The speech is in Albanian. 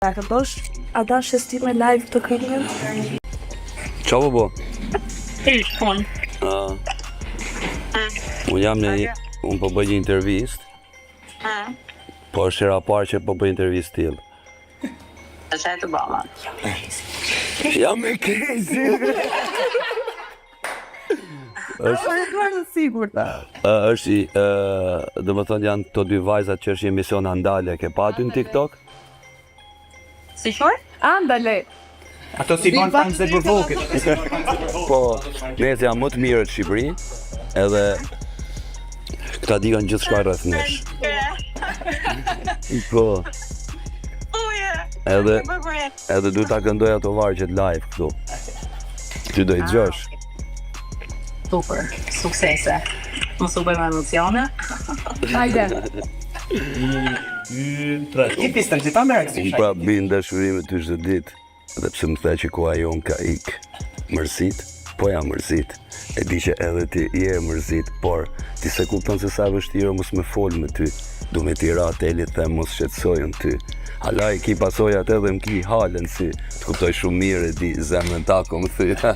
A këtosh, a dashës ti me live të këngën? Qa po? Telefon. Unë po bëj një intervist, po është hera parë që po bëj intervist tillë. Është e të baba. Jam me crazy! Është dhe më thonë janë të dy vajzat që është një emision Andale, ke pa aty në TikTok? Si shoj? Andale! Ato si banë fans dhe bërvokit. Po, nese janë më të mirë të Shqipëri, edhe këta dikan gjithë shka rreth nesh. Po, edhe du ta këndoj ato vargjet live këtu. Ty do i dëgjosh. Super, suksese. Mos u bëjmë emocione. Hajde! I pistën që ta me reaksion. Unë pra bin dashurime ty çdo ditë, edhe pse më the që koha jon ka ik. Mërzit, po jam mërzit. E di që edhe ti je mërzit, por ti se kupton se sa vështirë mos me fol me ty. Du me t'i ra telit them mos shqetësojën ty. Hala i ki pasojat edhe më ki halen si, të kuptoj shumë mirë e di zemrën tako më thy.